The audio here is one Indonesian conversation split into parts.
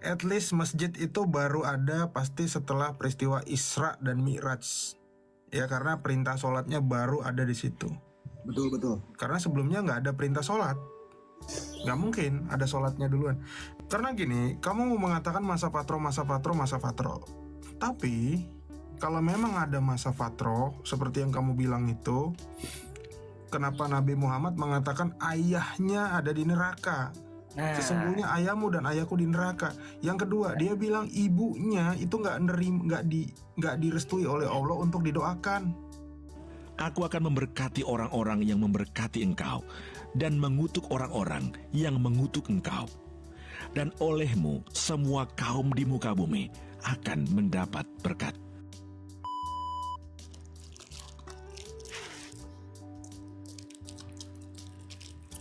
At least masjid itu baru ada pasti setelah peristiwa Isra dan Mi'raj. Ya karena perintah sholatnya baru ada di situ. Betul. Karena sebelumnya nggak ada perintah sholat. Nggak mungkin ada sholatnya duluan. Karena gini, kamu mengatakan masa fatro. Tapi kalau memang ada masa fatro seperti yang kamu bilang itu, kenapa Nabi Muhammad mengatakan ayahnya ada di neraka? Sesungguhnya ayahmu dan ayahku di neraka. Yang kedua, dia bilang ibunya itu nggak direstui oleh Allah untuk didoakan. Aku akan memberkati orang-orang yang memberkati engkau, dan mengutuk orang-orang yang mengutuk engkau. Dan olehmu semua kaum di muka bumi akan mendapat berkat.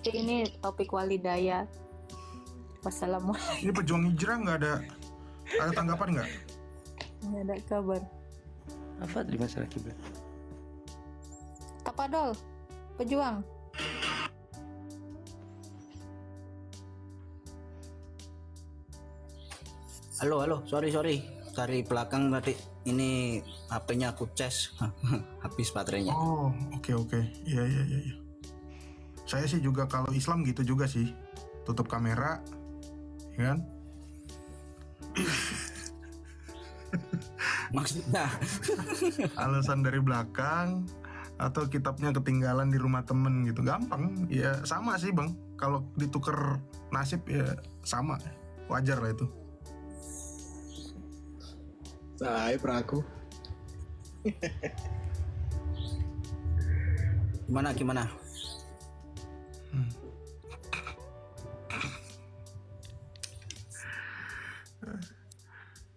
Ini topik walidaya. Wassalamualaikum. Ini pejuang hijrah nggak ada tanggapan nggak? Nggak ada kabar. Apa di masalah kiblat? Tapadol, pejuang. Halo, sorry. Dari belakang berarti ini HP-nya aku cas, habis baterainya. Oh, oke. Iya. Saya sih juga kalau Islam gitu juga sih. Tutup kamera, ya kan? Maksudnya Alasan dari belakang atau kitabnya ketinggalan di rumah temen gitu, gampang. Ya sama sih bang. Kalau ditukar nasib ya sama, wajar lah itu. Saya peraku. gimana?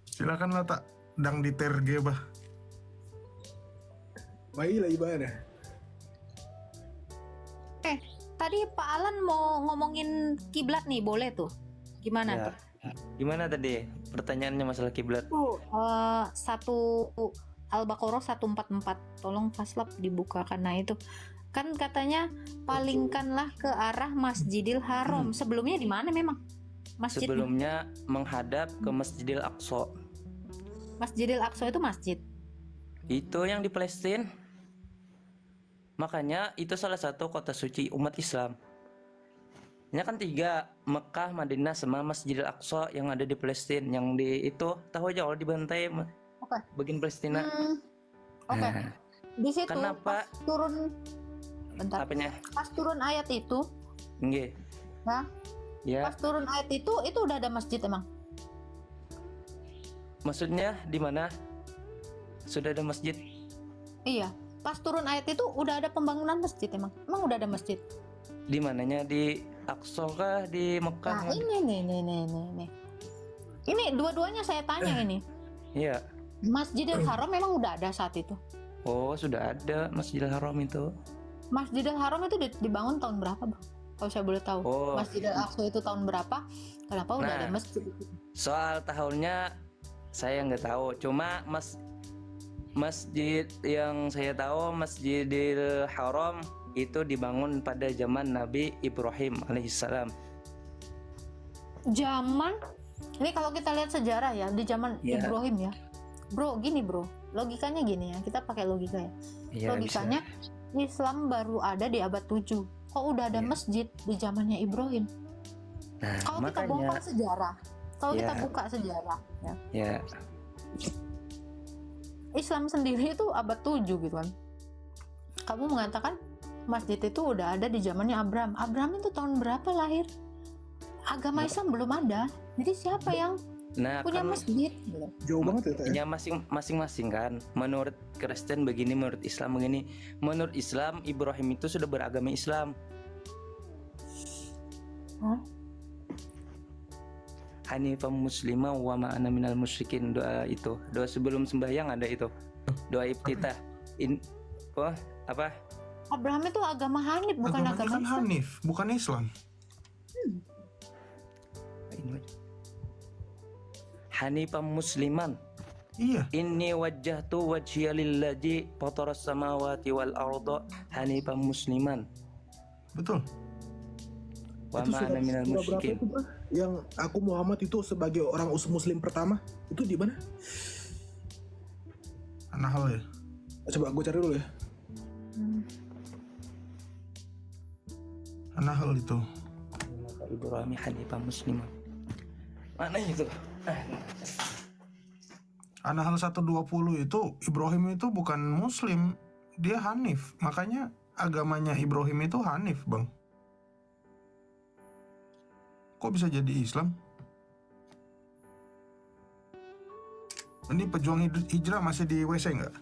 Silakan lah tak dang diterge bah. Baiklah ibadah. Tadi Pak Alan mau ngomongin kiblat nih, boleh tuh? Gimana tuh? Gimana tadi pertanyaannya masalah kiblat? Satu Al-Baqarah 144. Tolong Faslab dibukakan. Nah itu kan katanya palingkanlah ke arah Masjidil Haram. Sebelumnya di mana memang? Masjid. Sebelumnya menghadap ke Masjidil Aqsa. Masjidil Aqsa itu masjid. Itu yang di Palestina. Makanya itu salah satu kota suci umat Islam. Ini kan 3, Mekah, Madinah, sama Masjidil Aqsa yang ada di Palestina. Yang di itu tahu aja kalau dibantai bagian Palestina. Oke. Nah, Di situ kenapa? pas turun Apanya? Pas turun ayat itu, Nggih. nah, Ya, pas turun ayat itu udah ada masjid emang. maksudnya di mana? Sudah ada masjid? Iya. Pas turun ayat itu udah ada pembangunan masjid emang. Emang udah ada masjid. Di mananya? Di Aqsa kah? Di Mekah? Nah, ini nih. Ini dua-duanya saya tanya ini. Iya. Masjidil Haram memang udah ada saat itu. Oh, sudah ada Masjidil Haram itu. Masjidil Haram itu dibangun tahun berapa, Bang? Kalau saya boleh tahu. Oh. Masjidil Aqsa itu tahun berapa? Kenapa udah Nah. ada masjid? Soal tahunnya saya nggak tahu. Cuma masjid yang saya tahu, Masjidil Haram itu dibangun pada zaman Nabi Ibrahim alaihissalam. Zaman ini kalau kita lihat sejarah ya, di zaman Ya. Ibrahim ya. Bro, gini bro, logikanya gini ya, kita pakai logika ya. Iya, Logikanya Islam baru ada di abad 7. Kok udah ada Iya. masjid di zamannya Ibrahim? Nah, Kalau kita makanya bongkar sejarah, kalau Iya. kita buka sejarah ya, ya Islam sendiri itu abad 7 gitu kan. Kamu mengatakan masjid itu udah ada di zamannya Abraham. Abraham itu tahun berapa lahir? Agama Islam belum ada. Jadi siapa yang punya kan masjid? Gitu. Jauh banget ya, Tak, ya? ya masing-masing kan. Menurut Kristen begini, menurut Islam begini. Menurut Islam Ibrahim itu sudah beragama Islam. Hah? Hanifam muslimah wa ma'ana minal musyrikin. Doa itu, doa sebelum sembahyang ada itu. Doa iftitah. Apa? Abraham itu agama Hanif, bukan Agamanya agama kan Islam. Hanif, bukan Islam. Hanifam musliman. Iya. Inni wajjahtu wajhiya lilladzi fataras samawati wal arda hanifan musliman. Betul. Wa Itu ma ana minal surah berapa musyrikin. itu, Bro? Yang aku Muhammad itu sebagai orang muslim pertama. Itu di mana? An-Nahl ya. Coba gue cari dulu ya. An-Nahl itu. Ibrahim hanifan musliman. Mana itu? An-Nahl 120 itu Ibrahim itu bukan muslim, dia Hanif. Makanya agamanya Ibrahim itu Hanif, Bang. Kok bisa jadi Islam? Ini pejuang hijrah masih di WC nggak?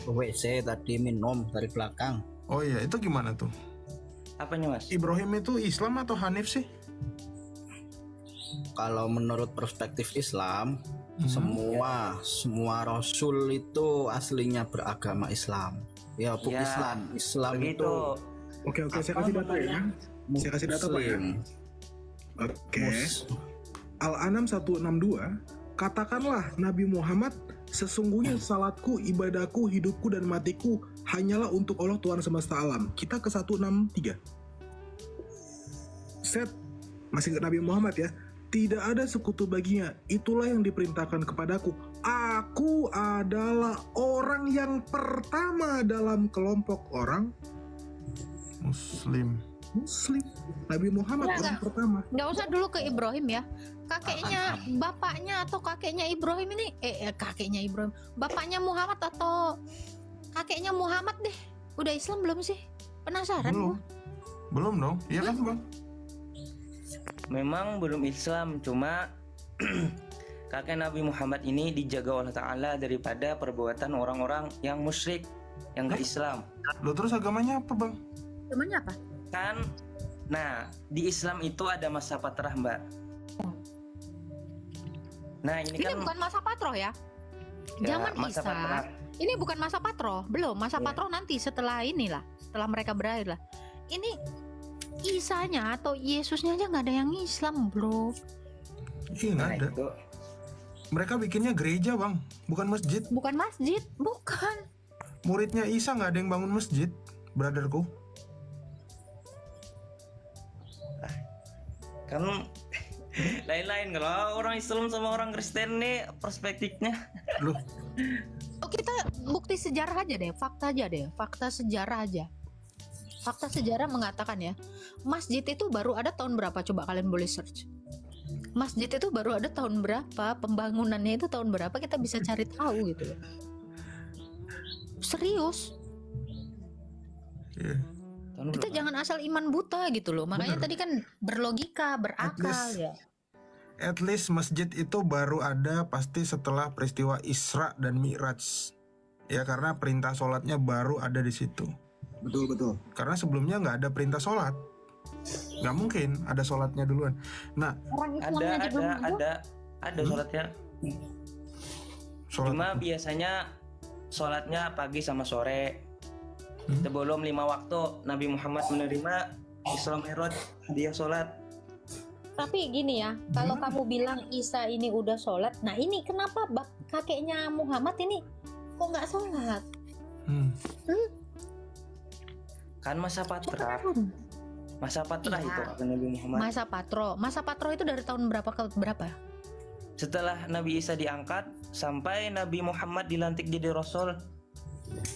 WC tadi minum dari belakang. Oh iya, itu gimana tuh? Apanya Mas? Ibrahim itu Islam atau Hanif sih? Kalau menurut perspektif Islam, semua rasul itu aslinya beragama Islam. Ya, bukan Ya, Islam itu Begitu. Oke, saya kasih data ya. Saya kasih data Pak ya. Muslim. Oke. Al-An'am 162, katakanlah Nabi Muhammad, sesungguhnya salatku, ibadahku, hidupku dan matiku hanyalah untuk Allah Tuhan semesta alam. Kita ke 163. Set masih ke Nabi Muhammad ya. Tidak ada sekutu baginya. Itulah yang diperintahkan kepadaku. Aku adalah orang yang pertama dalam kelompok orang Muslim. Muslim. Nabi Muhammad Enggak, orang pertama. Nggak usah dulu ke Ibrahim ya. Kakeknya, bapaknya atau kakeknya Ibrahim ini, kakeknya Ibrahim, bapaknya Muhammad atau kakeknya Muhammad deh. Udah Islam belum sih? Penasaran Belum. gua. Belum dong. Iya kan, Bang? Memang belum Islam, cuma kakek Nabi Muhammad ini dijaga oleh Ta'ala daripada perbuatan orang-orang yang musyrik, yang gak Islam. Loh, terus agamanya apa, Bang? Namanya apa? Kan, nah di Islam itu ada masa patrah Mbak. Nah ini Ini kan bukan masa patroh ya. ya, Zaman masa Isa. patrah. Ini bukan masa patroh, belum. Masa Iya. patroh nanti setelah inilah, setelah mereka berakhir lah. Ini Isanya atau Yesusnya aja nggak ada yang Islam, bro. Iya, nggak Nah ada. itu Mereka bikinnya gereja, Bang. Bukan masjid. Bukan masjid, bukan. Muridnya Isa nggak ada yang bangun masjid, brotherku. kan lain-lain kalau orang Islam sama orang Kristen nih perspektifnya. Loh, Oh, kita bukti sejarah aja deh, fakta aja deh, fakta sejarah aja. Fakta sejarah mengatakan ya, masjid itu baru ada tahun berapa? Coba kalian boleh search. Masjid itu baru ada tahun berapa? Pembangunannya itu tahun berapa? Kita bisa cari tahu gitu loh. Serius, iya. Tahun kita berapa? jangan asal iman buta gitu loh. Makanya Bener. tadi kan berlogika, berakal least- ya. At least masjid itu baru ada pasti setelah peristiwa Isra dan Mi'raj. Ya, karena perintah sholatnya baru ada di situ. Betul. Karena sebelumnya nggak ada perintah sholat. Nggak mungkin ada sholatnya duluan. Nah, Orang Islamnya aja belum ada. ada sholatnya. sholat Cuma biasanya sholatnya pagi sama sore. Sebelum 5 waktu Nabi Muhammad menerima Isra Mi'raj, dia sholat. Tapi gini ya, kalau kamu bilang Isa ini udah sholat, nah ini kenapa kakeknya Muhammad ini kok nggak sholat? Hmm. Kan masa patrah. Kan? Masa patrah Iya. itu kata Nabi Muhammad. Masa patro itu dari tahun berapa ke berapa? Setelah Nabi Isa diangkat sampai Nabi Muhammad dilantik jadi rasul.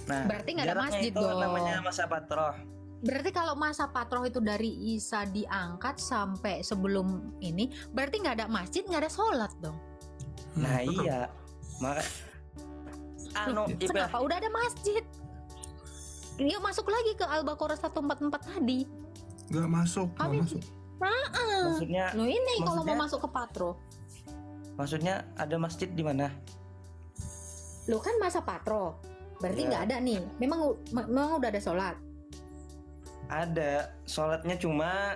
Nah, Berarti nggak ada jaraknya masjid itu dong. namanya masa patrah. Berarti kalau masa patroh itu dari Isa diangkat sampai sebelum ini, berarti nggak ada masjid, nggak ada sholat dong. Nah, betul. iya. Maka Kenapa? Udah ada masjid. Dia masuk lagi ke Al-Baqarah 144 tadi. Nggak masuk, nggak Kami- masuk. maksudnya Loh ini kalau Maksudnya? mau masuk ke patro. maksudnya ada masjid di mana? Lo kan masa patro. Berarti Iya. nggak ada nih. Memang udah ada sholat. Ada sholatnya cuma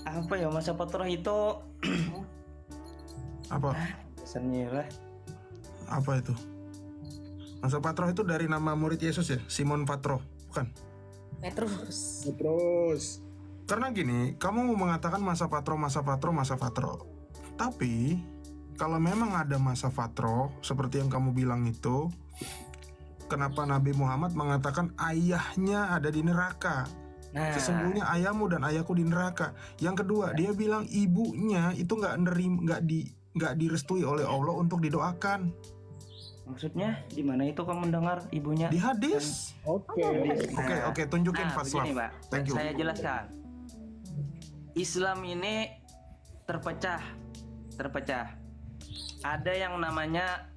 apa ya, masa patrah itu Apa? biasanya lah. Apa itu? Masa Patroh itu dari nama murid Yesus ya? Simon Patroh, bukan? Petrus. Terus. Karena gini, kamu mengatakan masa Patroh. Tapi, kalau memang ada masa Patroh, seperti yang kamu bilang itu, kenapa Nabi Muhammad mengatakan ayahnya ada di neraka? Nah, Sesungguhnya ayahmu dan ayahku di neraka. Yang kedua, dia bilang ibunya itu nggak direstui oleh Allah untuk didoakan. maksudnya di mana itu kamu mendengar ibunya? Di hadis. Oke. Oke, tunjukin Nah, Faslaf. begini, Pak. Thank you. Saya jelaskan. Islam ini terpecah. Ada yang namanya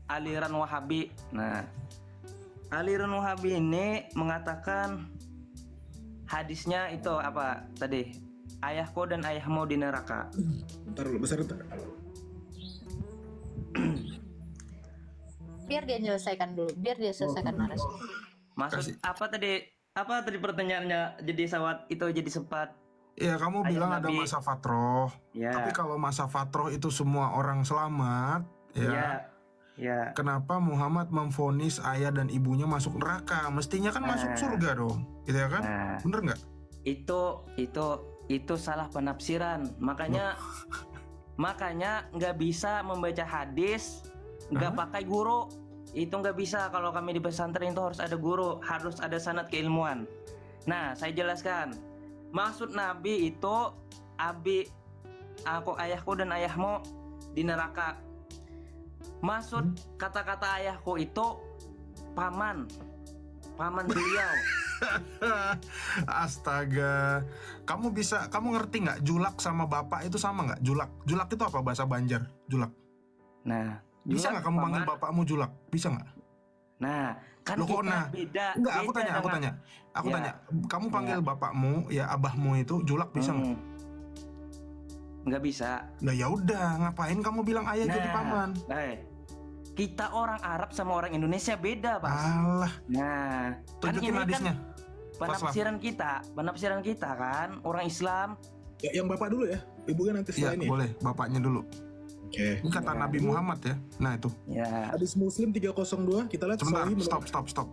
aliran Wahabi. Nah, aliran Wahabi ini mengatakan hadisnya itu apa tadi? Ayahku dan ayahmu di neraka. Bentar dulu, bentar. Biar dia selesaikan dulu, biar dia selesaikan narasi. Maksud apa tadi? Apa tadi pertanyaannya? Jadi sawat itu jadi sempat. Ya, kamu Ayah bilang ada Nabi. masa fatroh. Ya. Tapi kalau masa fatroh itu semua orang selamat, ya. Ya. Kenapa Muhammad memvonis ayah dan ibunya masuk neraka? Mestinya kan masuk surga dong, gitu ya kan? Nah, Bener nggak? itu salah penafsiran. Makanya nggak bisa membaca hadis nggak pakai guru. Itu nggak bisa. Kalau kami di pesantren itu harus ada guru, harus ada sanad keilmuan. Nah, saya jelaskan. Maksud Nabi itu ayahku dan ayahmu di neraka. Maksud kata-kata ayahku itu paman beliau. Astaga, kamu ngerti nggak julak sama bapak itu sama nggak? Julak itu apa bahasa Banjar? Julak. Nah, Bisa julak nggak kamu panggil paman. bapakmu julak? Bisa nggak? Nah, kan Loh, kok kita nah? beda. Enggak, aku beda tanya. dengan- Aku Ya. tanya. Kamu panggil bapakmu, ya abahmu itu julak bisa nggak? Nggak bisa. Nah ya udah, ngapain kamu bilang ayah jadi paman? Kita orang Arab sama orang Indonesia beda, Pak. Alah, Nah, kan tunjukin ini hadisnya. kan penafsiran kita kan orang Islam. Ya, yang bapak dulu ya, ibu kan nanti Iya, setelah ini. boleh. Bapaknya dulu. Oke. Ini kata Nabi Muhammad ya. Nah itu. Ya. Hadis Muslim 302, kita lihat Sebentar, Sahih menurut- stop.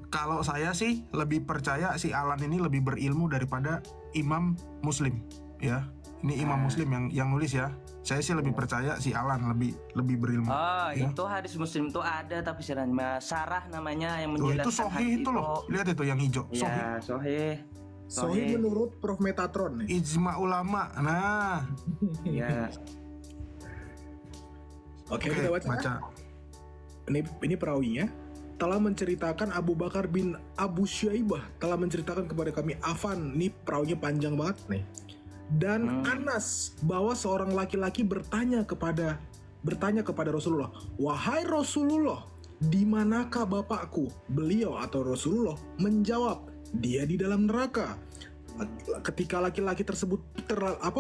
Kalau saya sih lebih percaya si Alan ini lebih berilmu daripada Imam Muslim, ya. Ini Imam Muslim yang nulis ya. Saya sih lebih percaya si Alan lebih berilmu. Oh, Ya. itu hadis Muslim itu ada tafsirannya. Sarah namanya yang Tuh, menjelaskan itu Sahih hadis itu loh. Lihat itu yang hijau. Sahih. Ya, Sahih. Sahih menurut Prof Metatron nih. Ijma ulama. Nah, Ya. Oke, oke, kita baca. Ini perawinya telah menceritakan Abu Bakar bin Abu Syaibah telah menceritakan kepada kami Afan, ini perawinya panjang banget nih. Dan Anas bahwa seorang laki-laki bertanya kepada Rasulullah, "Wahai Rasulullah, di manakah bapakku?" Beliau atau Rasulullah menjawab, "Dia di dalam neraka." Ketika laki-laki tersebut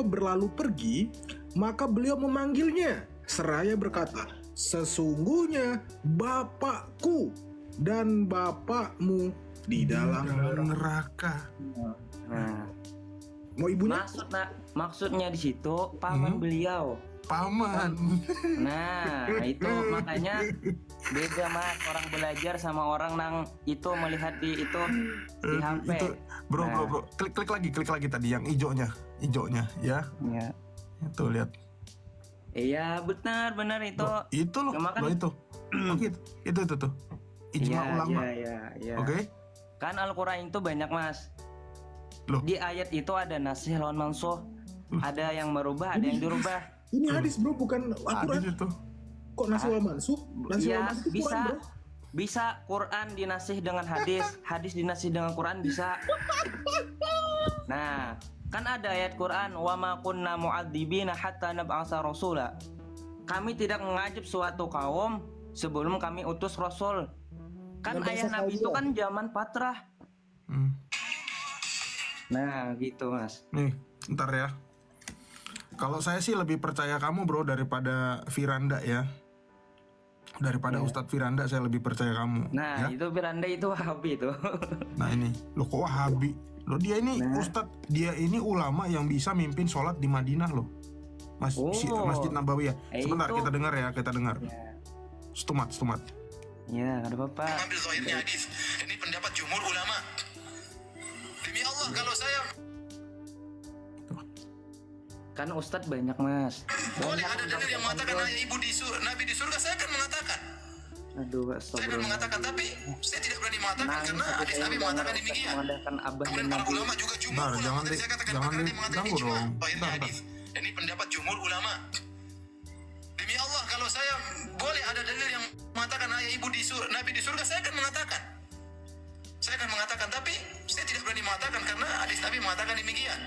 berlalu pergi, maka beliau memanggilnya seraya berkata, "Sesungguhnya bapakku dan bapakmu di dalam neraka. Nah, Mau ibunya? maksudnya di situ paman beliau. Paman. Nah, itu makanya beda Mas orang belajar sama orang nang itu melihat di HP. Itu, bro. Klik lagi tadi yang hijaunya ya. Ya. Itu lihat. Iya, benar itu. Loh, itu loh, Cuma kan- loh itu. Oh, gitu. Itu tuh. Ijma ulama. Iya. Oke. Kan Al-Qur'an itu banyak, Mas. Loh. Di ayat itu ada nasih lawan mansuh. Ada yang merubah, ada yang dirubah. Ini hadis bro, bukan Hadis Al-Quran. itu. Kok nasi wal mansuh? Nasi wal Iya, mansuh itu bisa. Quran bro. Bisa Quran dinasih dengan hadis, hadis dinasih dengan Quran bisa. Nah, kan ada ayat Quran, "Wa ma kunna mu'adzibina hatta nab'atsa rasula." Kami tidak mengajib suatu kaum sebelum kami utus rasul. Kan Dengan ayah bahasa Nabi itu Kaldea. kan zaman patrah. Hmm. Nah, gitu, Mas. Nih, ntar ya. Kalau saya sih lebih percaya kamu bro daripada Firanda ya. Daripada Ustadz Firanda saya lebih percaya kamu. Nah, ya. itu Firanda itu Wahabi itu. Nah ini, lo kok Wahabi? Lo dia ini Ustadz, dia ini ulama yang bisa mimpin sholat di Madinah loh. Masjid Nabawi ya. Sebentar itu. kita dengar ya, kita dengar. Ya, Stumat. ya, ada apa-apa. Ambil zahirnya hadis. Ini pendapat jumhur ulama. Demi Allah kalau saya Kan Ustadz banyak, Mas. boleh ada dalil yang mengatakan ibu Nabi di surga, saya akan mengatakan. Aduh, Saya akan mengatakan, tapi saya tidak berani mengatakan Nangis karena aku hadis saya Nabi mendengar mengatakan Ustaz demikian. mengadakan abah dan Kemudian para nabi. ulama juga jumhur Bentar, ulama jangan tadi di- saya katakan jangan bahkan ada yang mengatakan diganggu ijma. dong. Oh, ini Bentar, hadis. Ini pendapat jumhur ulama. Demi Allah, kalau saya boleh ada dalil yang mengatakan ayah ibu Nabi di surga, saya akan mengatakan. Saya akan mengatakan, tapi saya tidak berani mengatakan karena hadis Nabi mengatakan demikian.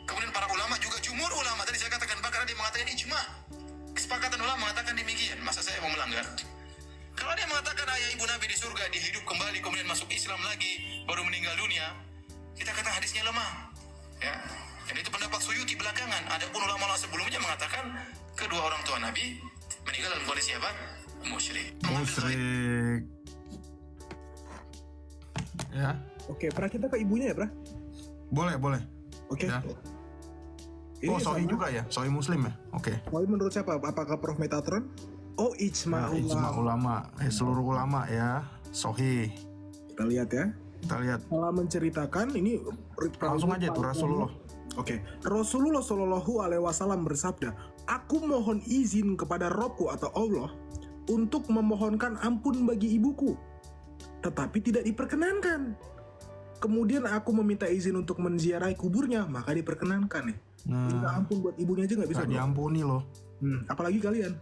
Kemudian para ulama juga jumhur ulama tadi saya katakan bahkan ada yang mengatakan ijma. Kesepakatan ulama mengatakan demikian. Masa saya mau melanggar? Kalau dia mengatakan ayah ibu Nabi di surga, dia hidup kembali, kemudian masuk Islam lagi, baru meninggal dunia, kita kata hadisnya lemah. Ya. Dan itu pendapat Suyuti belakangan. Adapun ulama sebelumnya mengatakan kedua orang tua Nabi meninggal dalam kondisi apa? Musyrik. Musyrik. Ya, Oke, pernah kita ke ibunya ya, Pra? boleh. Oke. Ya. Ini Oh, Sahih sama. juga ya? Sahih Muslim ya? Oke. Tapi menurut siapa? Apakah Prof Metatron? Oh, ijma Nah, ijma ulama. ulama, seluruh ulama ya, Sahih. Kita lihat ya. Kita lihat. Salah menceritakan ini Langsung aja tuh Rasulullah. Oke, Rasulullah Shallallahu Alaihi Wasallam bersabda, "Aku mohon izin kepada Robku atau Allah untuk memohonkan ampun bagi ibuku, tetapi tidak diperkenankan. Kemudian aku meminta izin untuk menziarahi kuburnya, maka diperkenankan ya. Minta Nah, ampun buat ibunya aja nggak bisa. nggak Bro. diampuni loh. Apalagi kalian.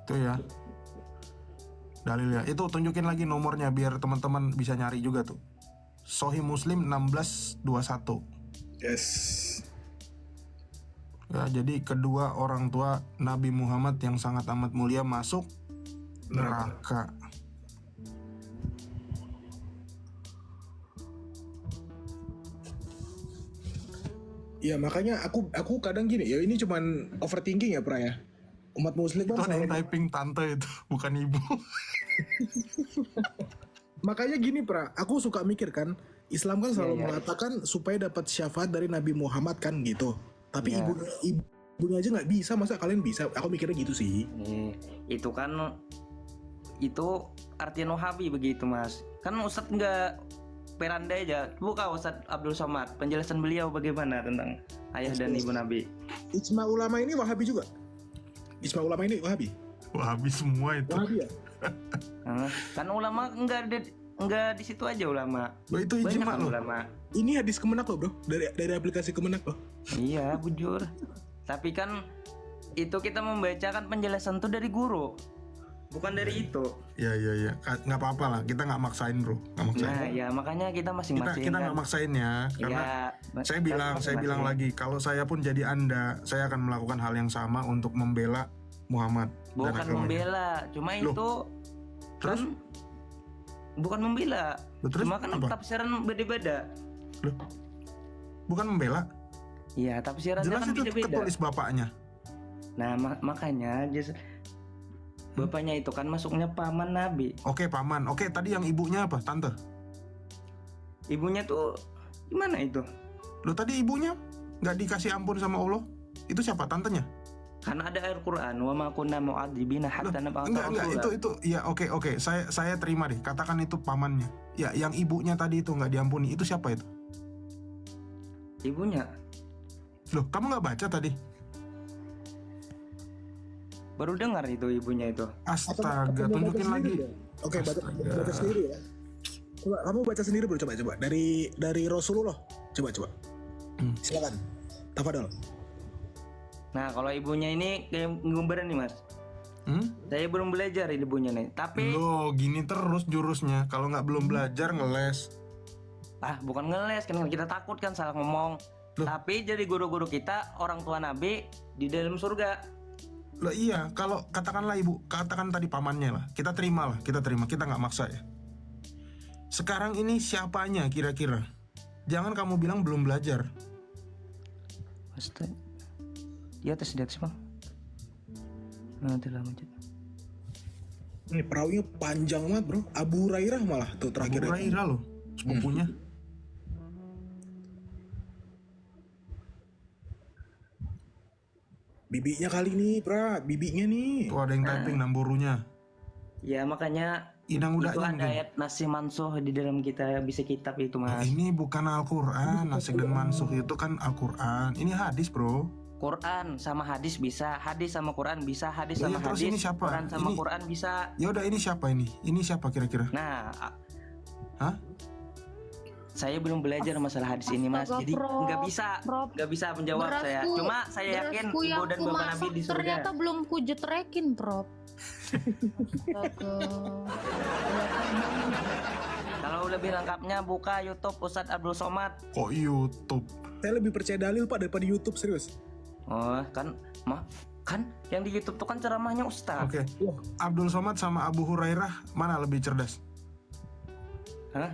Itu ya. Dalilnya. Itu tunjukin lagi nomornya biar teman-teman bisa nyari juga tuh. Sahih Muslim 1621. Yes. Ya, jadi kedua orang tua Nabi Muhammad yang sangat amat mulia masuk neraka. Ya makanya aku kadang gini ya, ini cuman overthinking ya, Pra ya. Umat muslim Itu kan ada yang selalu- typing tante itu, bukan ibu. Makanya gini, Pra, aku suka mikir kan, Islam kan selalu Iya, iya. mengatakan supaya dapat syafaat dari Nabi Muhammad kan gitu. Tapi Iya. ibunya aja nggak bisa, masa kalian bisa? Aku mikirnya gitu sih. Itu kan itu artinya Wahabi begitu Mas. Kan Ustadz nggak perandai aja. Buka Ustadz Abdul Somad penjelasan beliau bagaimana tentang ayah dan ibu Nabi. Ijma ulama ini Wahabi juga. Ijma ulama ini Wahabi. Wah, habis semua itu. Wahabi ya. Kan ulama nggak di situ aja ulama. Loh, itu Banyak ijma kan loh. ulama. Ini hadis Kemenak loh, Bro. Dari aplikasi Kemenak loh. Iya, bujur. Tapi kan itu kita membacakan penjelasan tuh dari guru. Bukan dari itu. Iya. Nggak apa-apa lah, kita nggak maksain bro, nggak maksain. Nah, ya makanya kita masing-masing kita kan. nggak maksain ya, karena saya bilang masing-masing. lagi, kalau saya pun jadi Anda, saya akan melakukan hal yang sama untuk membela Muhammad dan Bukan agamanya. membela, cuma Loh, itu terus? kan bukan membela. Loh, terus Cuma kan apa? tafsiran beda-beda. Loh, bukan membela, Iya, tafsirannya jelas kan itu beda-beda. ketulis bapaknya. Nah, makanya bapaknya itu kan masuknya paman Nabi. Oke, paman. Oke, tadi yang ibunya apa? Tante. Ibunya tuh gimana itu? Lo tadi ibunya nggak dikasih ampun sama Allah? Itu siapa? Tantenya? Karena ada ayat Quran, wa ma kunna mu'adzibina Loh, hatta nab'atha enggak, rasula. itu ya oke. Saya terima deh. Katakan itu pamannya. Ya, yang ibunya tadi itu nggak diampuni. Itu siapa itu? Ibunya Loh, kamu nggak baca tadi? baru dengar itu ibunya itu. Astaga, Atau mau tunjukin baca lagi. sendiri, ya? Oke, baca Astaga. sendiri ya. Coba kamu baca sendiri bro, coba dari Rasulullah. Coba. Silakan. Tafadhol. Nah, kalau ibunya ini kayak ngumberan nih, Mas. Saya belum belajar ibunya nih. Tapi Loh, gini terus jurusnya. Kalau nggak belum belajar ngeles. bukan ngeles kan kita takut kan salah ngomong. Loh. Tapi jadi guru-guru kita orang tua Nabi di dalam surga. Loh iya, kalau katakanlah ibu, katakan tadi pamannya lah. Kita terima, kita nggak maksa ya. Sekarang ini siapanya kira-kira? Jangan kamu bilang belum belajar. Astaga. Di atas sih, Bang. Nanti lah lanjut. Ini perawinya panjang banget bro. Abu Hurairah malah tuh terakhir. Abu Hurairah loh, sepupunya. Bibinya kali nih, bibinya nih. Tuh ada yang typing namburunya. Ya makanya Inang itu udahnya ada mungkin. ayat nasi mansuh di dalam kita bisa kitab itu, Mas. Ini bukan Al-Quran, Nasikh dan Mansuh itu kan Al-Quran. Ini hadis bro. Quran sama hadis bisa, hadis sama Quran bisa, hadis Iya, sama terus hadis, ini siapa? Quran sama Ini- Quran bisa. Ya udah, ini siapa ini? Ini siapa kira-kira? Nah, Hah? saya belum belajar masalah hadis ini Mas, Astaga, jadi Prof. nggak bisa menjawab saya. Berasku- Cuma saya yakin berasku ibu yang dan ku bapak Nabi masak di surga. ternyata belum kujetrekin, Prof. Astaga. Kalau lebih lengkapnya buka YouTube Ustadz Abdul Somad. Kok YouTube? Saya lebih percaya dalil Pak daripada YouTube, serius. Oh, kan yang di YouTube tuh kan ceramahnya Ustadz. Oke. Abdul Somad sama Abu Hurairah mana lebih cerdas? Hah?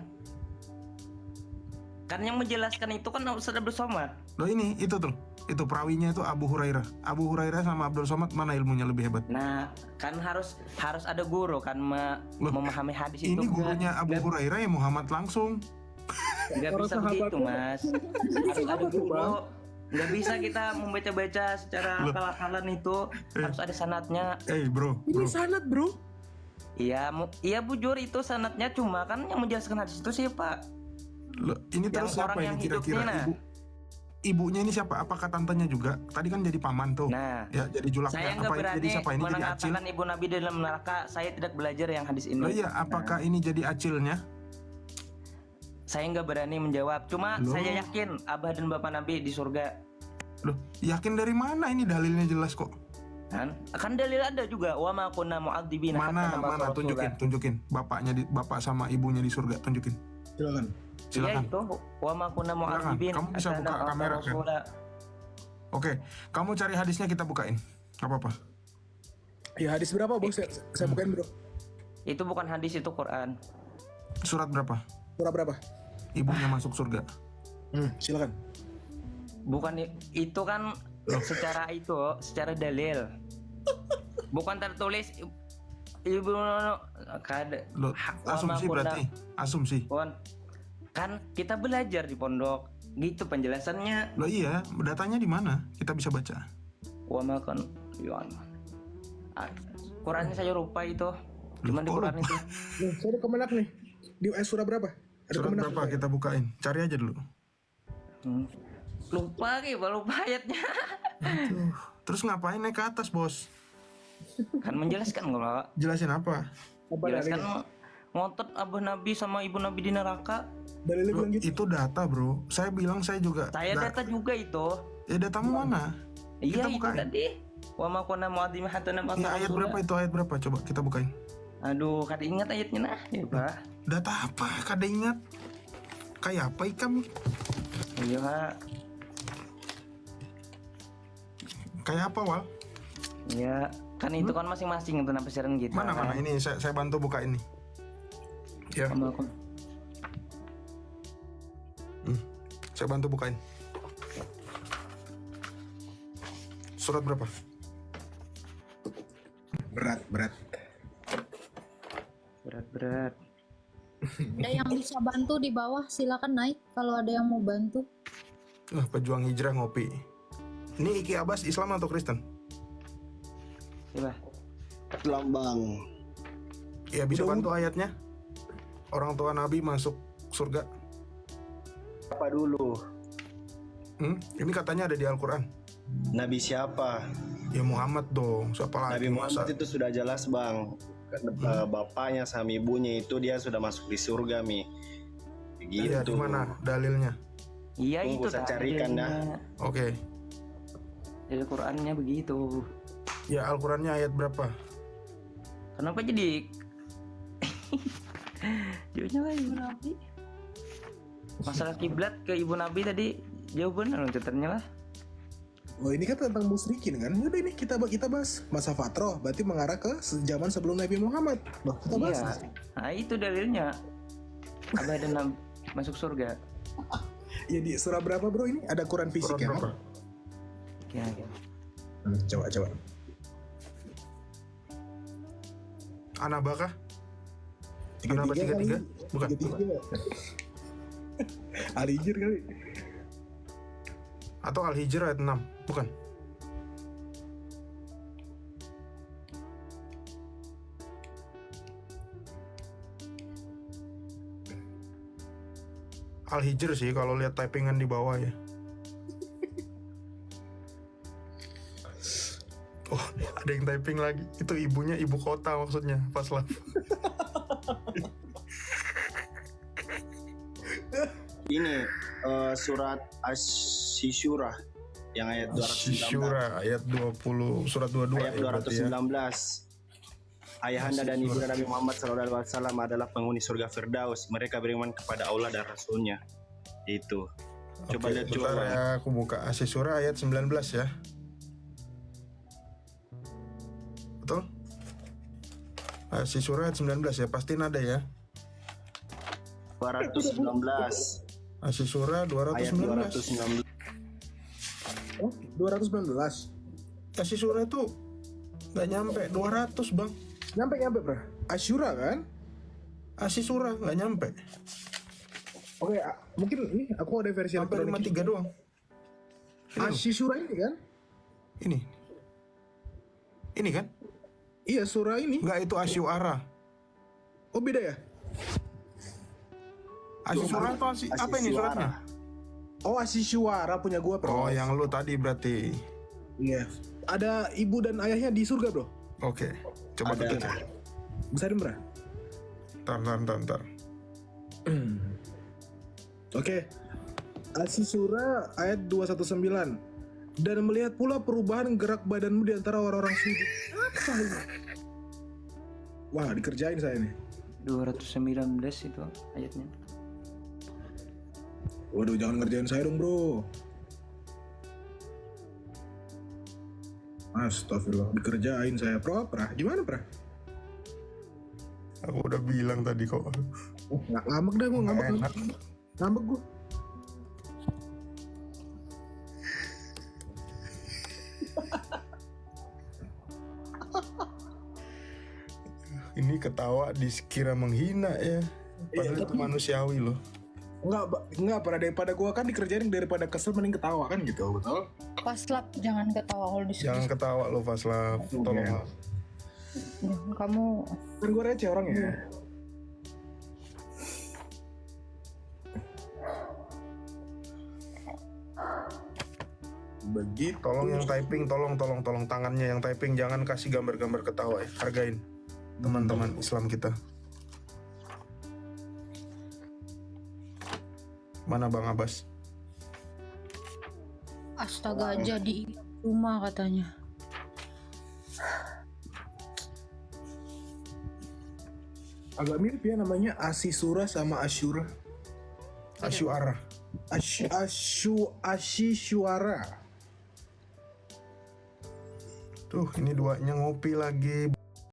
Kan yang menjelaskan itu kan Ustadz Abdul Somad. Loh ini, itu tuh. Itu perawinya itu Abu Hurairah. Abu Hurairah sama Abdul Somad mana ilmunya lebih hebat? Nah, kan harus ada guru kan Loh, memahami hadis itu. Ini gurunya Abu Hurairah ya Muhammad langsung. Nggak Orang bisa begitu sahabatnya. Mas. Harus ada guru. Nggak bisa kita membaca-baca secara Loh. akal-akalan itu. Harus ada sanatnya. Bro, Ini sanad, bro. Iya bujur itu sanatnya, cuma kan yang menjelaskan hadis itu siapa? Loh, ini Yang terus siapa orang ini yang kira-kira? hidupnya, nah. Ibunya ini siapa? Apakah tantenya juga? Tadi kan jadi paman tuh. Nah, Ya, jadi julaknya. saya nggak Apa ini berani jadi siapa? Ini jadi acil? mengatakan ibu Nabi di dalam neraka. Saya tidak belajar yang hadis ini. Loh iya, apakah ini jadi acilnya? Saya nggak berani menjawab. Cuma Loh. saya yakin abah dan bapak Nabi di surga. Loh, yakin dari mana? Ini dalilnya jelas kok. Kan dalil ada juga. Wa ma kunna mu'adzibina hatta Mana nab'atsa tunjukin, rasula. tunjukin. Bapak sama ibunya di surga, tunjukin. Silakan. Iya Silakan. itu. Wa ma kunna mu'adzibin Kamu bisa hatta buka nab'atsa kamera, kan? rasula. Oke, kamu cari hadisnya kita bukain. Gak apa-apa. Ya hadis berapa, bos? Saya bukain, bro. Itu bukan hadis, itu Quran. Surat berapa? Surah berapa? Ibunya masuk surga. Silakan. Bukan itu kan secara dalil. Bukan tertulis ibu Loh, asumsi berarti. Asumsi. Kan kita belajar di pondok. Gitu penjelasannya. Loh iya, datanya di mana? Kita bisa baca. Wa ma kan Qurannya saya lupa itu. Cuman di kok Quran lupa? itu. Nih, saya ada kemenak nih. Di surah berapa? Ada Surat kemenak. berapa kita bukain? Cari aja dulu. Lupa ayatnya. Aduh. Terus ngapain naik ke atas, bos? Kan menjelaskan kalau Jelasin apa? Apa jelaskan dalilnya? ngotot abah Nabi sama ibu Nabi di neraka. Dalilnya Loh, bilang gitu. itu data, bro. Saya bilang saya juga. Saya data juga itu. Ya datamu mana? Iya Kita itu bukain. tadi. Wa ma kunna mu'adzibina hatta nab'atsa Ya ayat rasula. berapa itu? Ayat berapa? Coba kita bukain. Aduh, kada ingat ayatnya nah, ya Pak. Data apa? Kada ingat. Kayak apa ikam? Iya, Pak. Kayak apa, Wal? Iya, kan itu kan masing-masing itu penafsiran gitu. Mana mana ini saya bantu buka ini. Ya, saya bantu bukain. Surat berapa? Berat. Berat. Ada yang bisa bantu di bawah, silakan naik kalau ada yang mau bantu. Pejuang hijrah ngopi. Ini Iki Abbas Islam atau Kristen? Coba. Lambang. Ya bisa bantu ayatnya. Orang tua Nabi masuk surga. Apa dulu? Ini katanya ada di Al-Quran. Nabi siapa? Ya Muhammad dong. Siapa lagi? Nabi Muhammad Masa- itu sudah jelas bang. Bapaknya sama ibunya itu dia sudah masuk di surga mi. Iya, Begitu. di mana dalilnya? Iya Tunggu, itu saya tadi carikan dah. dalilnya. Oke. Dari Qurannya begitu. Ya Al-Qurannya ayat berapa? Kenapa jadi jauhnya lah ibu Nabi? Masalah kiblat ke ibu Nabi tadi jauh benar loncatannya lah. Oh ini kan tentang musyrikin kan? Udah ini kita bahas masa Fatroh, berarti mengarah ke zaman sebelum Nabi Muhammad. Loh, kita bahas. Iya. Nah itu dalilnya. Abah dan Nabi masuk surga. Ya di surah berapa bro ini? Ada Quran fisik ya? Berapa? Ya. Coba. Anabakah? Kenapa 33? Bukan. 33. Al-Hijr kali. Atau Al-Hijr ayat 6? Bukan. Al-Hijr sih kalau lihat typingan di bawah ya. Oh, ada yang typing lagi. Itu ibunya ibu kota maksudnya, Faslaf. Ini surat Asy-Syura yang ayat 219. Syura ayat 20 surat 22 Ayat ya berarti ya. 219. Ayahanda dan ibunda Nabi Muhammad SAW adalah penghuni surga Firdaus. Mereka beriman kepada Allah dan Rasulnya. Itu. Coba Oke, lihat bentar juga. ya, aku buka Asy-Syura ayat 19 ya. Betul? Asy-Syura ayat 19 ya, pasti nada ya. 219. Asy-Syura Ayat 219. 219. Oh, 219. Asy-Syura itu nggak nyampe 200 bang. Nyampe bro. Asyura kan? Asy-Syura nggak nyampe. Oke, mungkin ini aku ada versi Sampai elektronik. 53 doang. Asy-Syura ini kan? Ini kan? Iya, surah ini. Nggak, itu Asyuara. Oh, beda ya? Asy-Syura atau apa ini suratnya? Oh, Asy-Syura punya gua, bro. Oh, yang lu tadi berarti. Iya. Ada ibu dan ayahnya di surga, bro. Oke, coba Ada. ketik ya. Besarin, bro. Ntar. Oke. Asy-Syura ayat 219. Dan melihat pula perubahan gerak badanmu di antara orang-orang sujud. Apa ini? Wah, dikerjain saya nih. 219 itu ayatnya. Waduh, jangan ngerjain saya dong, bro. Astagfirullah, dikerjain saya. Pra? Gimana, pra? Aku udah bilang tadi kok. Oh, ngambek dah gue, Nggak enak. ngambek gue. Ini ketawa dikira menghina ya. Padahal itu manusiawi loh. Enggak, daripada gue kan dikerjain, daripada kesel mending ketawa kan gitu, betul? Paslap, jangan ketawa kalau diskusi. Jangan ketawa lo Faslaf. Tolong. Oke. Kamu Kan gue receh orangnya. Begitu. Tolong yang typing, tolong tangannya yang typing, jangan kasih gambar-gambar ketawa ya. Hargain teman-teman Islam kita. Mana Bang Abbas? Astaga, jadi rumah katanya. Agak mirip ya namanya Asy-Syura sama Asyura. Asyuara. Asy-Syura. Tuh, ini duanya ngopi lagi.